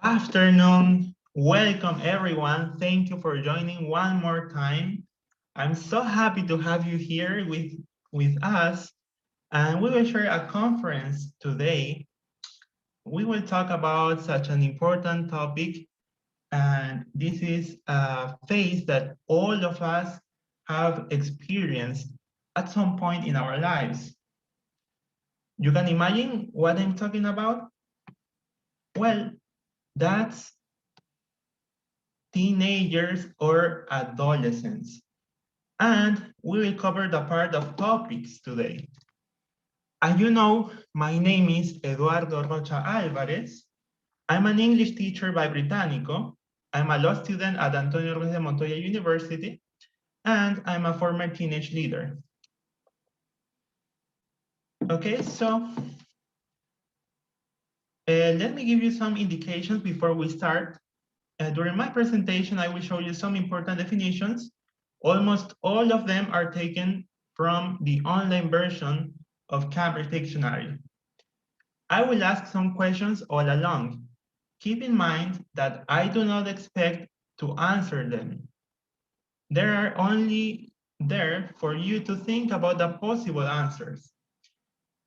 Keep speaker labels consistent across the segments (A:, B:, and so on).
A: Afternoon. Welcome, everyone. Thank you for joining one more time. I'm so happy to have you here with us, and we will share a conference today. We will talk about such an important topic, and this is a phase that all of us have experienced at some point in our lives. You can imagine what I'm talking about? Well, that's teenagers or adolescents. And we will cover the part of topics today. As you know, my name is Eduardo Rocha Alvarez. I'm an English teacher by Británico. I'm a law student at Antonio Ruiz de Montoya University, and I'm a former teenage leader. Okay, so let me give you some indications before we start. During my presentation, I will show you some important definitions. Almost all of them are taken from the online version of Cambridge Dictionary. I will ask some questions all along. Keep in mind that I do not expect to answer them. They are only there for you to think about the possible answers.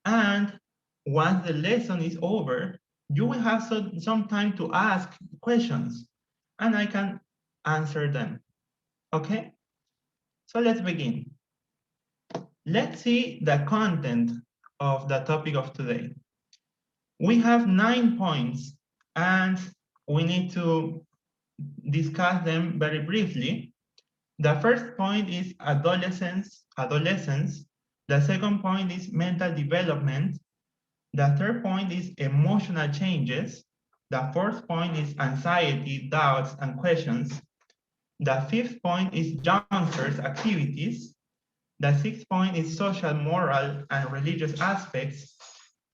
A: And once the lesson is over, you will have some time to ask questions, and I can answer them. Okay? So let's begin. Let's see the content of the topic of today. We have 9 points, and we need to discuss them very briefly. The first point is adolescence. The second point is mental development. The third point is emotional changes. The fourth point is anxiety, doubts, and questions. The fifth point is youngsters' activities. The sixth point is social, moral, and religious aspects.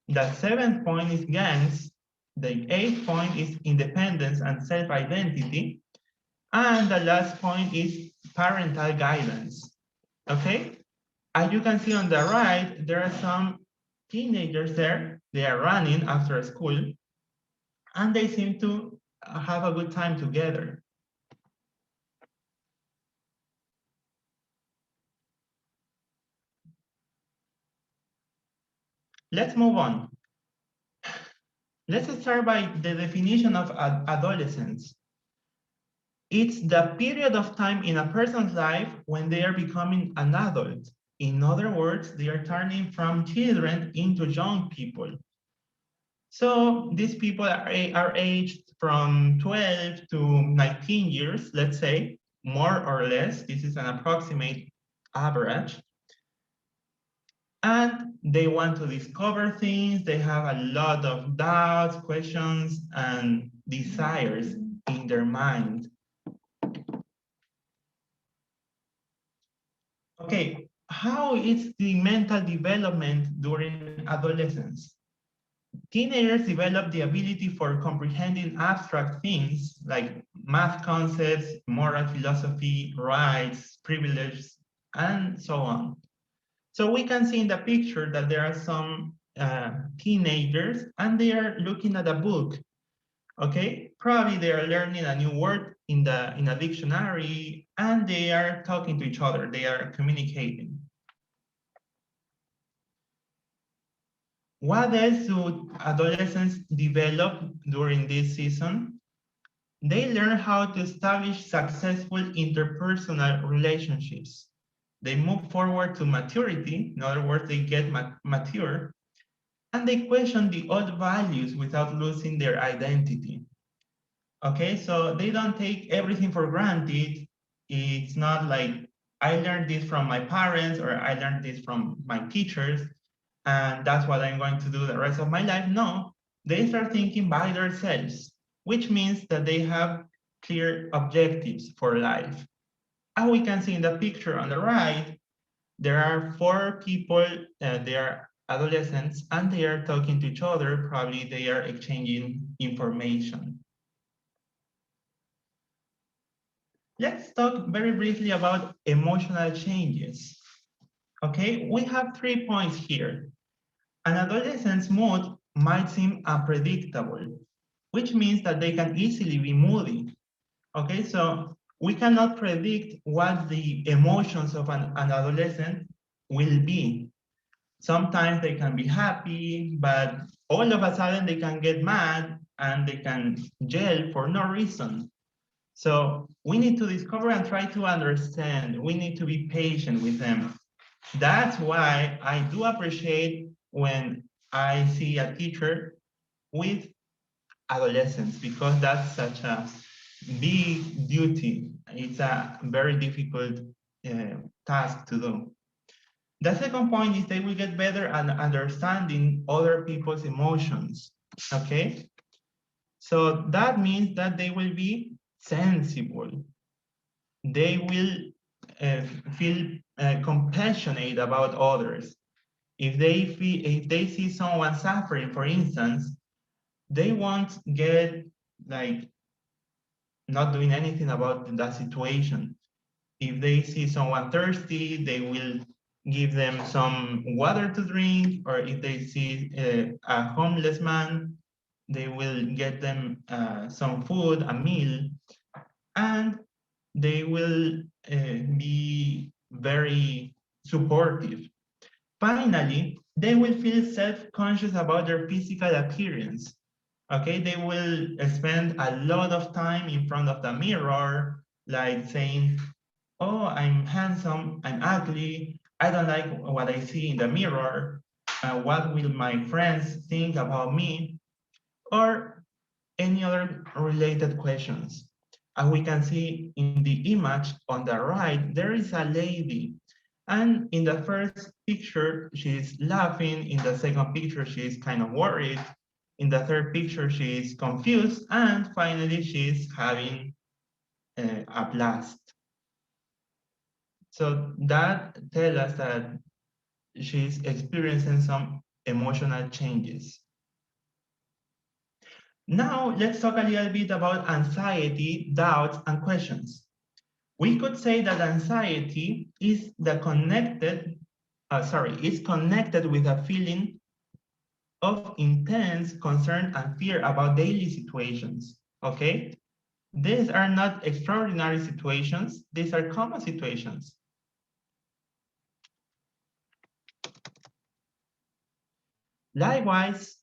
A: The seventh point is gangs. The eighth point is independence and self-identity. And the last point is parental guidance. Okay? As you can see on the right, there are some teenagers there. They are running after school, and they seem to have a good time together. Let's move on. Let's start by the definition of adolescence. It's the period of time in a person's life when they are becoming an adult. In other words, they are turning from children into young people. So these people are aged from 12 to 19 years, let's say, more or less. This is an approximate average. And they want to discover things. They have a lot of doubts, questions, and desires in their mind. Okay, how is the mental development during adolescence? Teenagers develop the ability for comprehending abstract things like math concepts, moral philosophy, rights, privileges, and so on. So we can see in the picture that there are some teenagers and they are looking at a book. Okay, probably they are learning a new word in a dictionary, and they are talking to each other. They are communicating. What else do adolescents develop during this season? They learn how to establish successful interpersonal relationships. They move forward to maturity. In other words, they get mature, and they question the old values without losing their identity. Okay, so they don't take everything for granted. It's not like I learned this from my parents or I learned this from my teachers, and that's what I'm going to do the rest of my life. No, they start thinking by themselves, which means that they have clear objectives for life. As we can see in the picture on the right, there are 4 people, they are adolescents, and they are talking to each other. Probably they are exchanging information. Let's talk very briefly about emotional changes. Okay, we have 3 points here. An adolescent's mood might seem unpredictable. which means that they can easily be moody. Okay, so we cannot predict what the emotions of an adolescent will be. Sometimes they can be happy, but all of a sudden they can get mad and they can yell for no reason. So we need to discover and try to understand. We need to be patient with them. That's why I do appreciate when I see a teacher with adolescents, because that's such a big duty. It's a very difficult task to do. The second point is they will get better at understanding other people's emotions, okay? So that means that they will be sensible. They will uh, feel compassionate about others. If they see someone suffering, for instance, they won't get like not doing anything about that situation. If they see someone thirsty, they will give them some water to drink, or if they see a homeless man, they will get them some food, a meal, and they will be very supportive. Finally, they will feel self-conscious about their physical appearance. Okay, they will spend a lot of time in front of the mirror, like saying, oh, I'm handsome, I'm ugly, I don't like what I see in the mirror, what will my friends think about me, or any other related questions. As we can see in the image on the right, there is a lady. And in the first picture, she's laughing. In the second picture, she's kind of worried. In the third picture, she's confused. And finally, she's having a blast. So that tells us that she's experiencing some emotional changes. Now, let's talk a little bit about anxiety, doubts, and questions. We could say that anxiety is is connected with a feeling of intense concern and fear about daily situations, okay? These are not extraordinary situations, these are common situations. Likewise,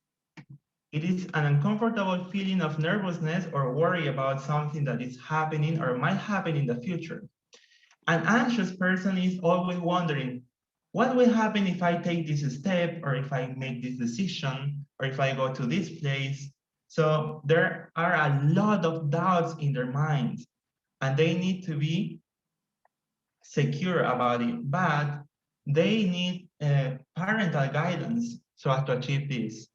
A: it is an uncomfortable feeling of nervousness or worry about something that is happening or might happen in the future. An anxious person is always wondering, what will happen if I take this step, or if I make this decision, or if I go to this place? So there are a lot of doubts in their minds, and they need to be secure about it, but they need parental guidance so as to achieve this.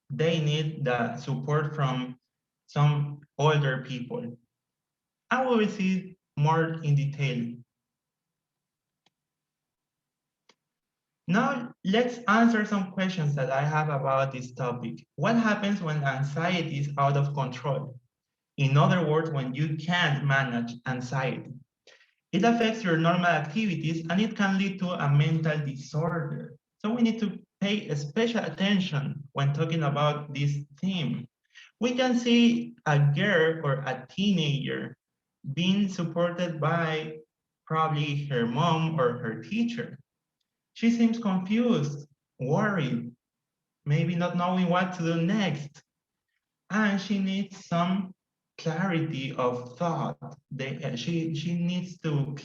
A: They need the support from some older people. I will see more in detail. Now, let's answer some questions that I have about this topic. What happens when anxiety is out of control? In other words, when you can't manage anxiety. It affects your normal activities and it can lead to a mental disorder. So we need to pay special attention when talking about this theme. We can see a girl or a teenager being supported by probably her mom or her teacher. She seems confused, worried, maybe not knowing what to do next. And she needs some clarity of thought. She needs to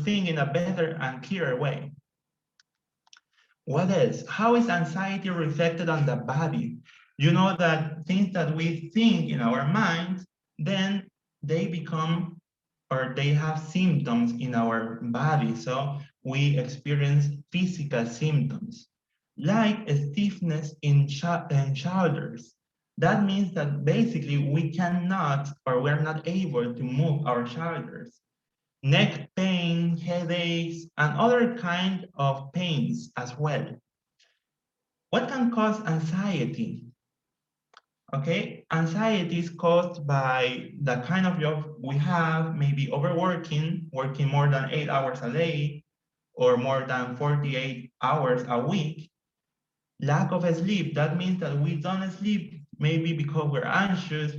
A: think in a better and clearer way. What else? How is anxiety reflected on the body? You know that things that we think in our mind, then they become or they have symptoms in our body. So we experience physical symptoms like stiffness in shoulders. That means that basically we cannot or we're not able to move our shoulders. Neck pain, headaches, and other kind of pains as well. What can cause anxiety? Okay, anxiety is caused by the kind of job we have, maybe overworking, working more than 8 hours a day, or more than 48 hours a week. Lack of sleep, that means that we don't sleep maybe because we're anxious,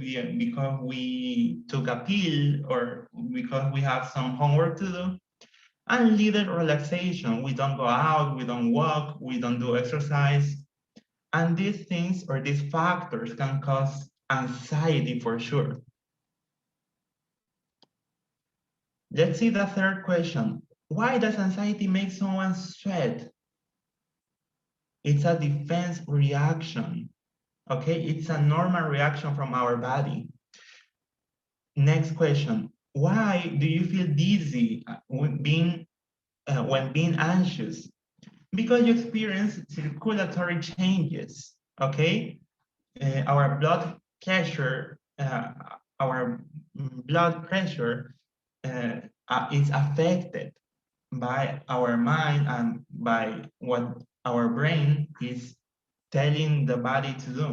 A: because we took a pill, or because we have some homework to do. And little relaxation. We don't go out, we don't walk, we don't do exercise. And these things or these factors can cause anxiety for sure. Let's see the third question. Why does anxiety make someone sweat? It's a defense reaction, okay? It's a normal reaction from our body. Next question. Why do you feel dizzy when being anxious? Because you experience circulatory changes, okay? Our blood pressure, is affected by our mind and by what our brain is telling the body to do.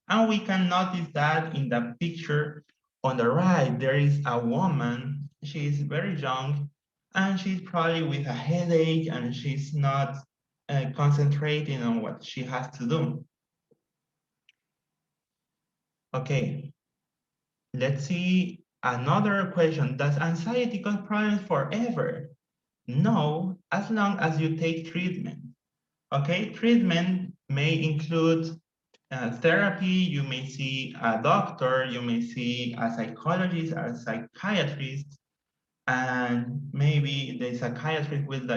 A: And we can notice that in the picture on the right, there is a woman, she is very young, and she's probably with a headache and she's not concentrating on what she has to do. Okay, let's see another question. Does anxiety cause problems forever? No, as long as you take treatment. Okay, treatment may include therapy, you may see a doctor, you may see a psychologist, a psychiatrist, and maybe the psychiatrist will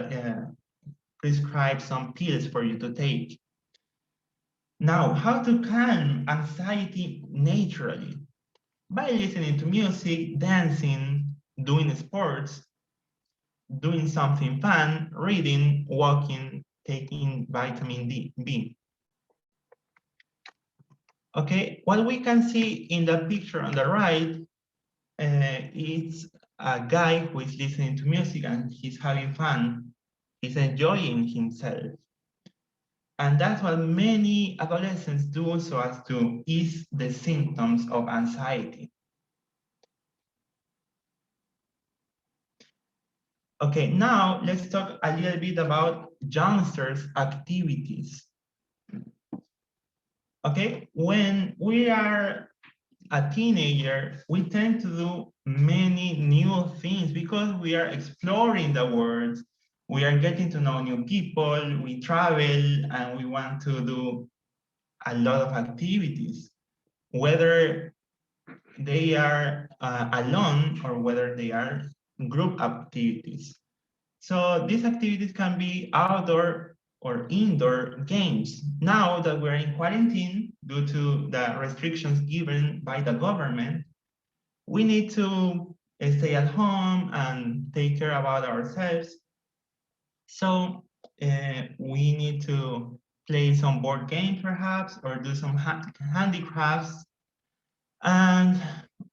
A: prescribe some pills for you to take. Now, how to calm anxiety naturally? By listening to music, dancing, doing sports, doing something fun, reading, walking, taking vitamin B. Okay, what we can see in the picture on the right, it's a guy who is listening to music and he's having fun. He's enjoying himself. And that's what many adolescents do so as to ease the symptoms of anxiety. Okay, now let's talk a little bit about youngsters' activities. Okay, when we are a teenager, we tend to do many new things because we are exploring the world, we are getting to know new people, we travel, and we want to do a lot of activities, whether they are alone or whether they are group activities. So these activities can be outdoor or indoor games. Now that we're in quarantine due to the restrictions given by the government, we need to stay at home and take care about ourselves. So we need to play some board games perhaps, or do some handicrafts. And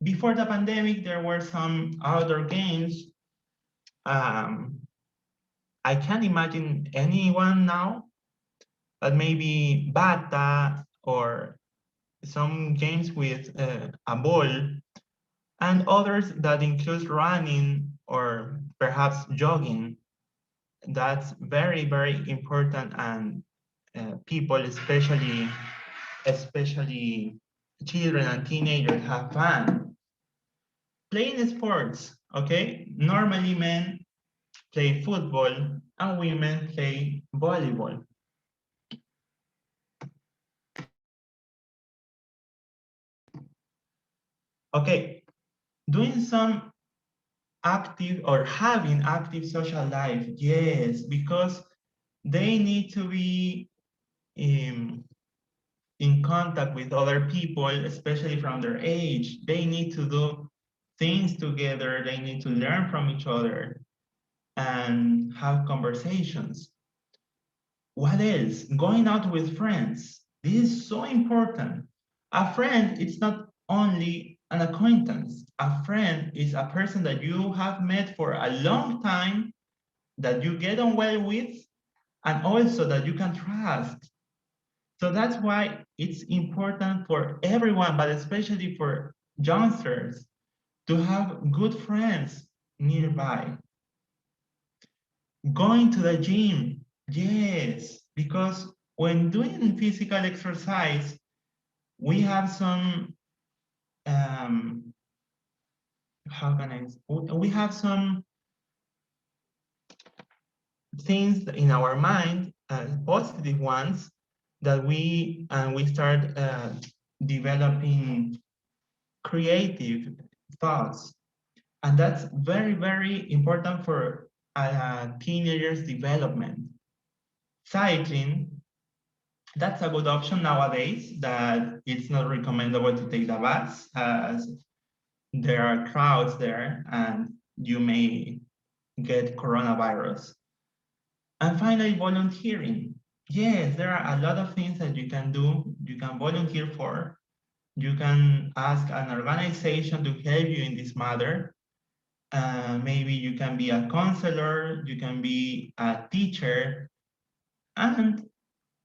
A: before the pandemic, there were some outdoor games. Um, I can't imagine anyone now, but maybe bata or some games with a ball, and others that include running or perhaps jogging. That's very, very important, and people, especially children and teenagers, have fun playing sports. Okay, normally men play football and women play volleyball. Okay, doing some active or having active social life, yes, because they need to be in contact with other people, especially from their age. They need to do things together, they need to learn from each other and have conversations. What else? Going out with friends. This is so important. A friend is not only an acquaintance. A friend is a person that you have met for a long time, that you get on well with, and also that you can trust. So that's why it's important for everyone, but especially for youngsters, to have good friends nearby. Going to the gym, yes, because when doing physical exercise, we have some, how can I, we have some things in our mind, positive ones, that we start developing creative thoughts. And that's very, very important for teenagers' development. Cycling, that's a good option nowadays, that it's not recommendable to take the bus as there are crowds there and you may get coronavirus. And finally, volunteering. Yes, there are a lot of things that you can do. You can volunteer for. You can ask an organization to help you in this matter. Maybe you can be a counselor, you can be a teacher, and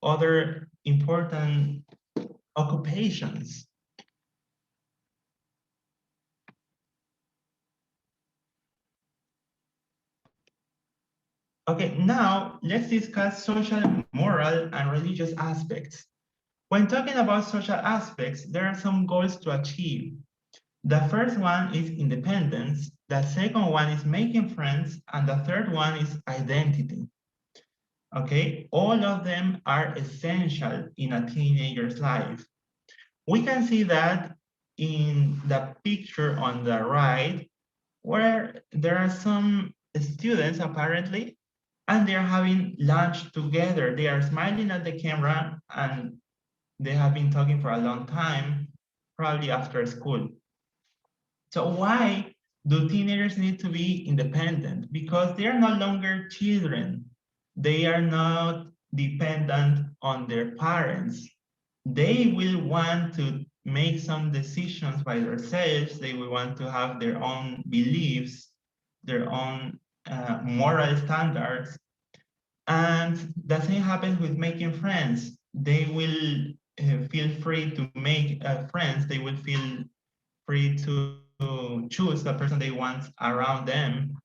A: other important occupations. Okay, now let's discuss social, moral, and religious aspects. When talking about social aspects, there are some goals to achieve. The first one is independence, the second one is making friends, and the third one is identity. Okay, all of them are essential in a teenager's life. We can see that in the picture on the right, where there are some students apparently, and they're having lunch together. They are smiling at the camera and they have been talking for a long time, probably after school. So why do teenagers need to be independent? Because they are no longer children. They are not dependent on their parents. They will want to make some decisions by themselves. They will want to have their own beliefs, their own moral standards. And the same happens with making friends. They will feel free to make friends. They will feel free to choose the person they want around them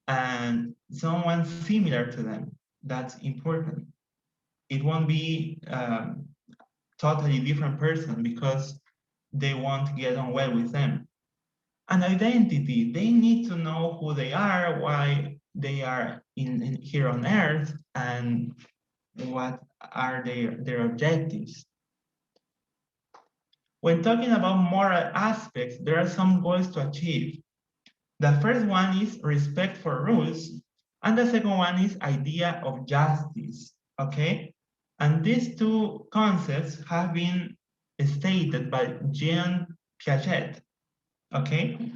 A: and someone similar to them. That's important. It won't be totally different person because they won't get on well with them. An identity, they need to know who they are, why they are here on earth, and what are their objectives. When talking about moral aspects, there are some goals to achieve. The first one is respect for rules, and the second one is idea of justice, okay? And these two concepts have been stated by Jean Piaget, okay?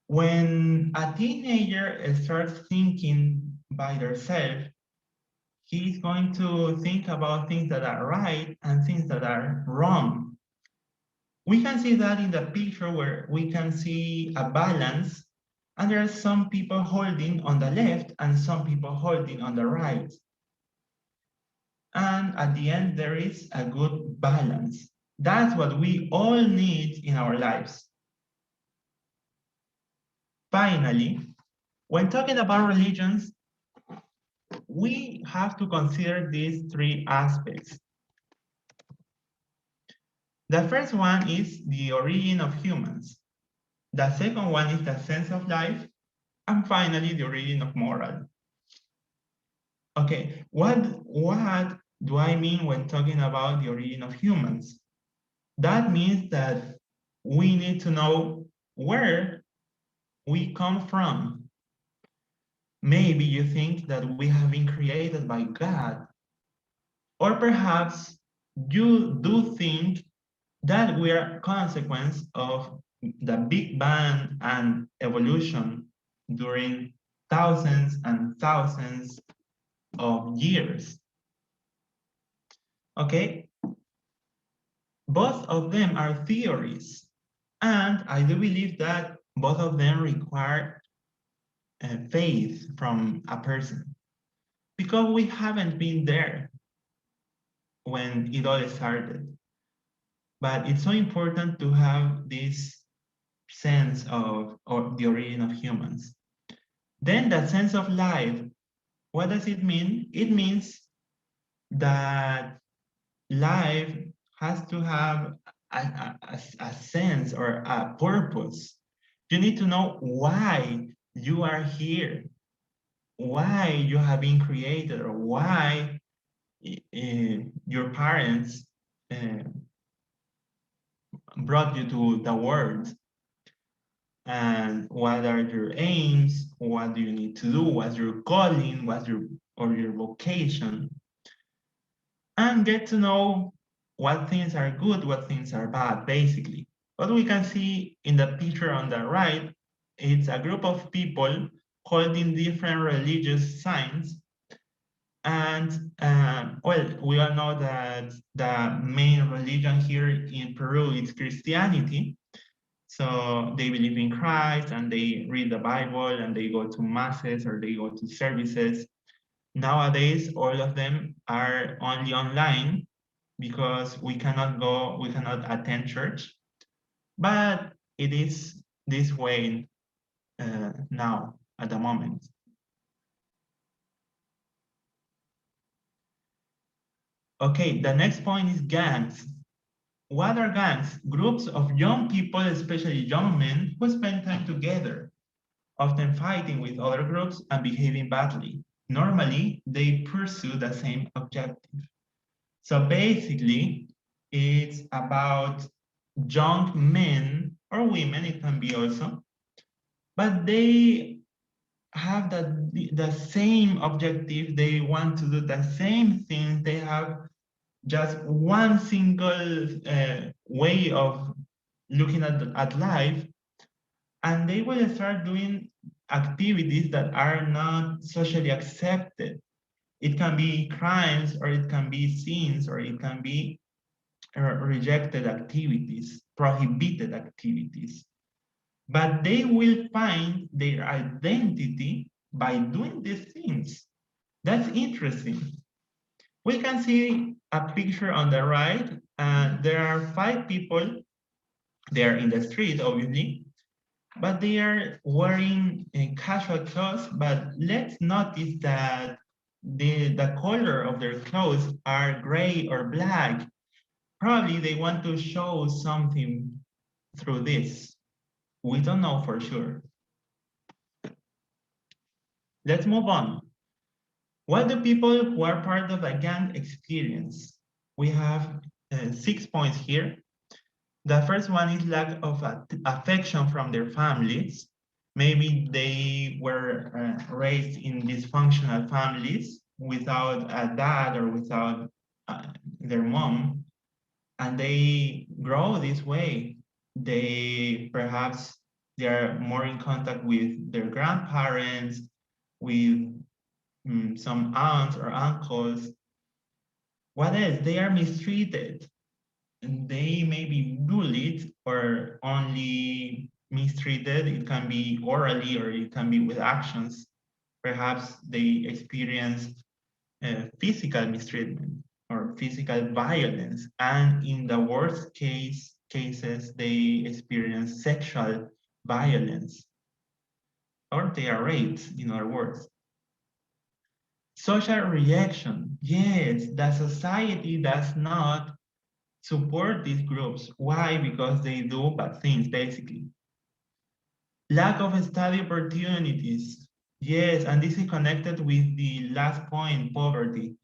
A: When a teenager starts thinking by themselves, he's going to think about things that are right and things that are wrong. We can see that in the picture where we can see a balance, and there are some people holding on the left and some people holding on the right. And at the end, there is a good balance. That's what we all need in our lives. Finally, when talking about religions, we have to consider these three aspects. The first one is the origin of humans. The second one is the sense of life. And finally, the origin of moral. Okay, what do I mean when talking about the origin of humans? That means that we need to know where we come from. Maybe you think that we have been created by God, or perhaps you do think that we are a consequence of the Big Bang and evolution during thousands and thousands of years. Okay, both of them are theories, and I do believe that both of them require faith from a person because we haven't been there when it all started. But it's so important to have this sense of or the origin of humans. Then the sense of life, what does it mean? It means that life has to have a sense or a purpose. You need to know why you are here, why you have been created, or why your parents uh, brought you to the world, and what are your aims, what do you need to do, what's your calling, what's your vocation, and get to know what things are good, what things are bad, basically. What we can see in the picture on the right, it's a group of people holding different religious signs. And well, we all know that the main religion here in Peru is Christianity. So they believe in Christ and they read the Bible and they go to masses or they go to services. Nowadays, all of them are only online because we cannot attend church, but it is this way now at the moment. Okay, the next point is gangs. What are gangs? Groups of young people, especially young men, who spend time together, often fighting with other groups and behaving badly. Normally, they pursue the same objective. So basically, it's about young men or women, it can be also, but they have the same objective. They want to do the same thing. They have just one single way of looking at life, and they will start doing activities that are not socially accepted. It can be crimes, or it can be sins, or it can be rejected activities, prohibited activities. But they will find their identity by doing these things. That's interesting. We can see a picture on the right. There are 5 people. They're in the street, obviously, but they are wearing casual clothes. But let's notice that the color of their clothes are gray or black. Probably they want to show something through this. We don't know for sure. Let's move on. What do people who are part of a gang experience? We have 6 points here. The first one is lack of affection from their families. Maybe they were raised in dysfunctional families without a dad or without their mom, and they grow this way. They perhaps they are more in contact with their grandparents, with some aunts or uncles. What else? They are mistreated. And they may be bullied or only mistreated. It can be orally or it can be with actions. Perhaps they experience physical mistreatment or physical violence. And in the worst cases, they experience sexual violence, or they are raped, in other words. Social reaction. Yes, the society does not support these groups. Why? Because they do bad things, basically. Lack of study opportunities. Yes, and this is connected with the last point, poverty.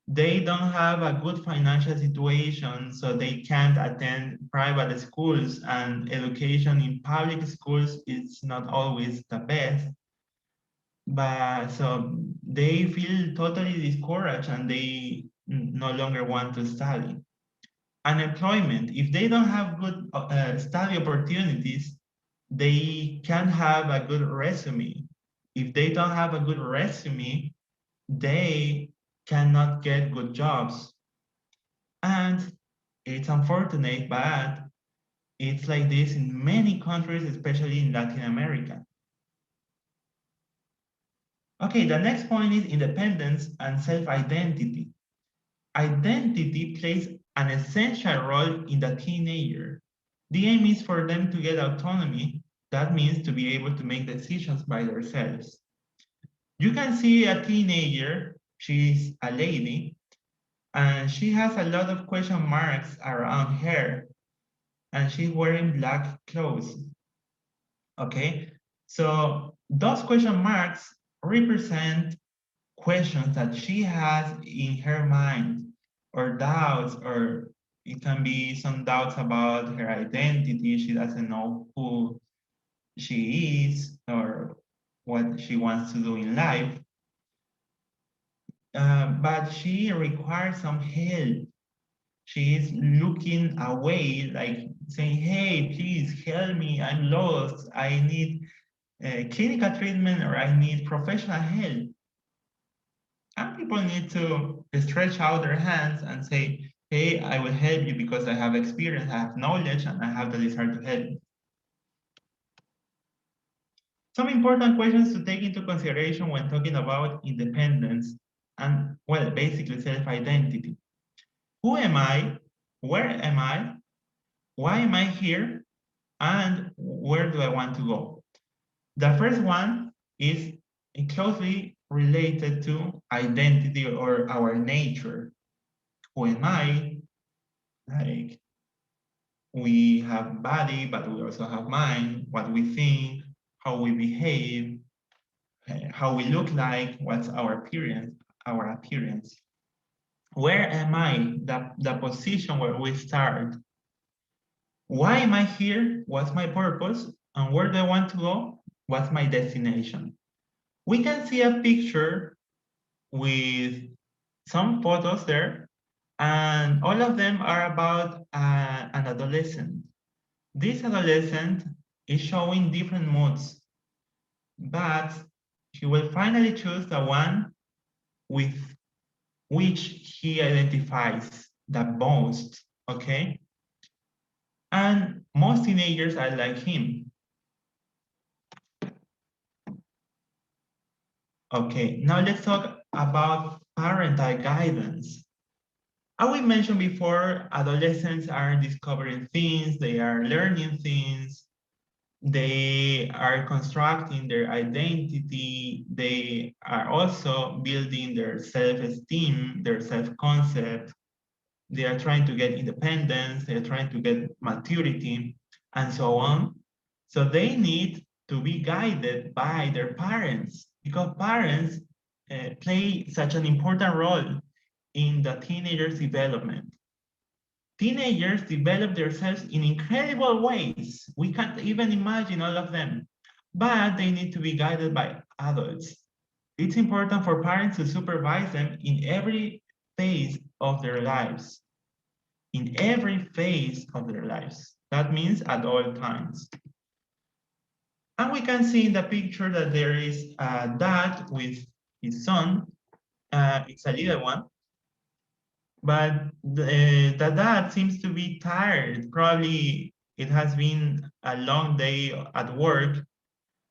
A: They don't have a good financial situation, so they can't attend private schools, and education in public schools is not always the best. But so they feel totally discouraged and they no longer want to study. Unemployment, if they don't have good study opportunities, they can have a good resume. If they don't have a good resume, they cannot get good jobs. And it's unfortunate, but it's like this in many countries, especially in Latin America. Okay, the next point is independence and self-identity. Identity plays an essential role in the teenager. The aim is for them to get autonomy. That means to be able to make decisions by themselves. You can see a teenager, she's a lady, And she has a lot of question marks around her, and she's wearing black clothes. Okay, so those question marks represent questions that she has in her mind, or doubts, or it can be some doubts about her identity. She doesn't know who she is or what she wants to do in life. But she requires some help. She is looking away, like saying, hey, please help me, I'm lost, I need clinical treatment, or I need professional help. And people need to stretch out their hands and say, hey, I will help you because I have experience, I have knowledge, and I have the desire to help. Some important questions to take into consideration when talking about independence and, well, basically self-identity. Who am I? Where am I? Why am I here? And where do I want to go? The first one is closely related to identity or our nature. Who am I? Like, we have body, but we also have mind, what we think, how we behave, how we look like, what's our appearance. Where am I? The position where we start. Why am I here? What's my purpose? And where do I want to go? What's my destination? We can see a picture with some photos there, and all of them are about an adolescent. This adolescent is showing different moods, but he will finally choose the one with which he identifies the most, okay? And most teenagers are like him. Okay, now let's talk about parental guidance. As we mentioned before, adolescents are discovering things, they are learning things, they are constructing their identity, they are also building their self-esteem, their self-concept, they are trying to get independence, they're trying to get maturity, and so on. So they need to be guided by their parents, because parents play such an important role in the teenager's development. Teenagers develop themselves in incredible ways. We can't even imagine all of them, but they need to be guided by adults. It's important for parents to supervise them in every phase of their lives. In every phase of their lives. That means at all times. And we can see in the picture that there is a dad with his son. It's a little one, but the dad seems to be tired. Probably it has been a long day at work,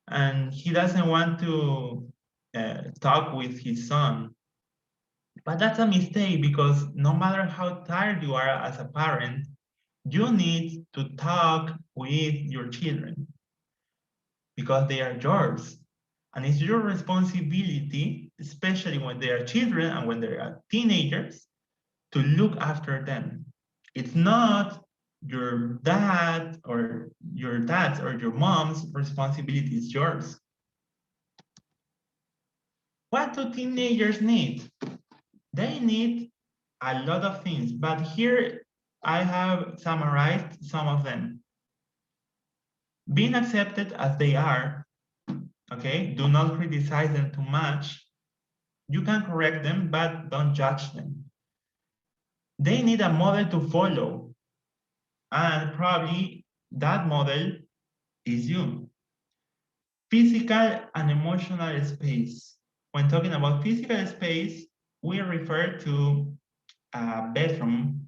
A: and he doesn't want to talk with his son. But that's a mistake, because no matter how tired you are as a parent, you need to talk with your children because they are yours. And it's your responsibility, especially when they are children and when they are teenagers, to look after them. It's not your dad or your dad's or your mom's responsibility, it's yours. What do teenagers need? They need a lot of things, but here I have summarized some of them. Being accepted as they are, okay? Do not criticize them too much. You can correct them, but don't judge them. They need a model to follow, and probably that model is you. Physical and emotional space. When talking about physical space, we refer to a bedroom,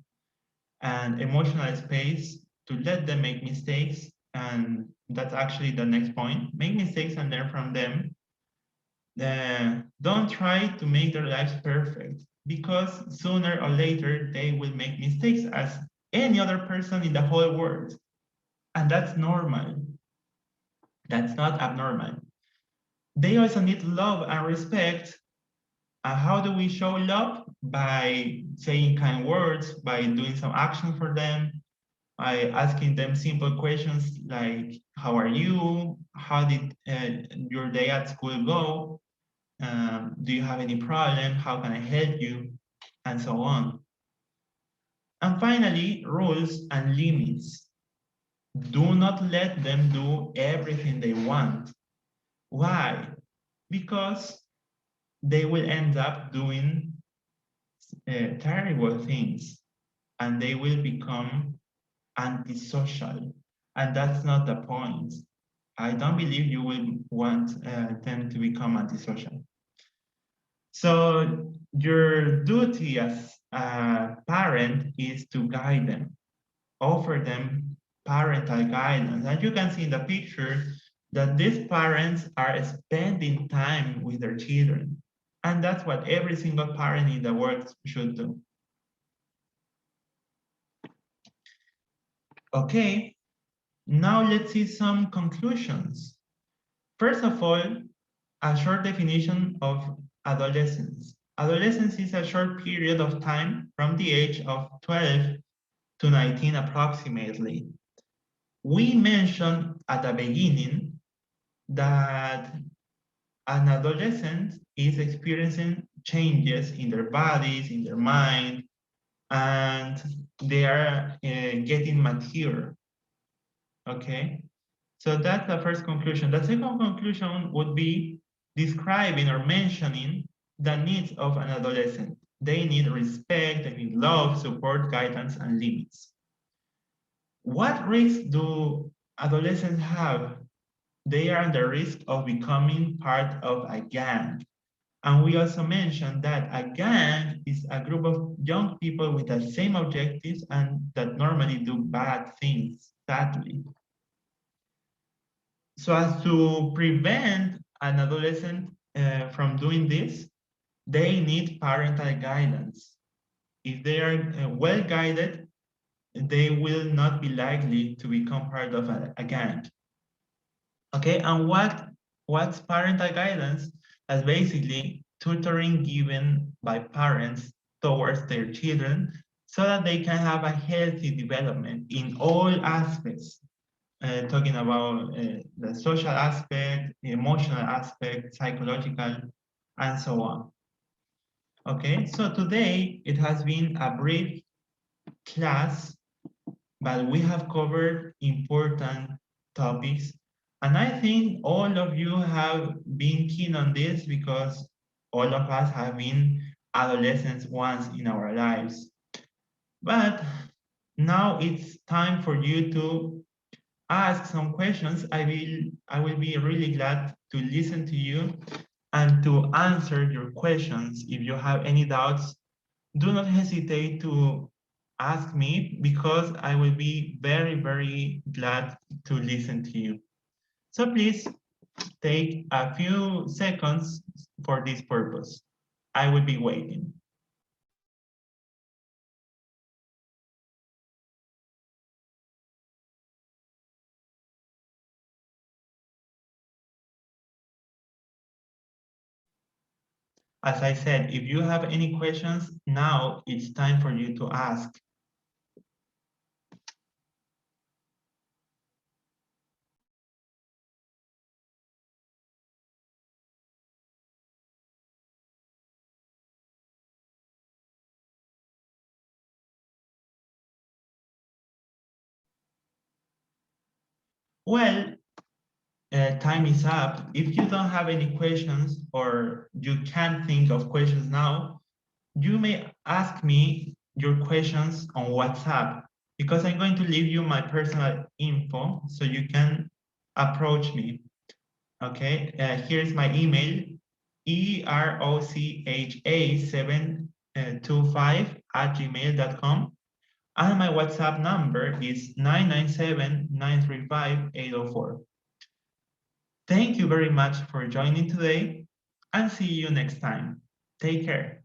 A: and emotional space to let them make mistakes. And that's actually the next point. Make mistakes and learn from them. Don't try to make their lives perfect, because sooner or later they will make mistakes as any other person in the whole world. And that's normal. That's not abnormal. They also need love and respect. And how do we show love? by saying kind words, by doing some action for them, by asking them simple questions like, how are you? How did your day at school go? Do you have any problem? How can I help you? And so on. And finally, rules and limits. Do not let them do everything they want. Why? Because they will end up doing terrible things and they will become antisocial. And that's not the point. I don't believe you will want them to become antisocial. So your duty as a parent is to guide them, offer them parental guidance. And you can see in the picture that these parents are spending time with their children. And that's what every single parent in the world should do. Okay, now let's see some conclusions. First of all, a short definition of adolescence. Adolescence is a short period of time from the age of 12 to 19 approximately. We mentioned at the beginning that an adolescent is experiencing changes in their bodies, in their mind, and they are getting mature. Okay, so that's the first conclusion. The second conclusion would be describing or mentioning the needs of an adolescent. They need respect, they need love, support, guidance, and limits. What risks do adolescents have? They are at the risk of becoming part of a gang. And we also mentioned that a gang is a group of young people with the same objectives and that normally do bad things, sadly. So as to prevent an adolescent from doing this, they need parental guidance. If they are well guided, they will not be likely to become part of a gang. Okay, and what's parental guidance? That's basically tutoring given by parents towards their children so that they can have a healthy development in all aspects, talking about the social aspect, the emotional aspect, psychological, and so on. Okay, so today it has been a brief class, but we have covered important topics. And I think all of you have been keen on this because all of us have been adolescents once in our lives. But now it's time for you to ask some questions. I will be really glad to listen to you and to answer your questions. If you have any doubts, do not hesitate to ask me because I will be very, very glad to listen to you. So please take a few seconds for this purpose. I will be waiting. As I said, if you have any questions, now it's time for you to ask. Well, time is up. If you don't have any questions or you can't think of questions now, you may ask me your questions on WhatsApp because I'm going to leave you my personal info so you can approach me. Okay, here's my email, erocha725@gmail.com. And my WhatsApp number is 997-935-804. Thank you very much for joining today and see you next time. Take care.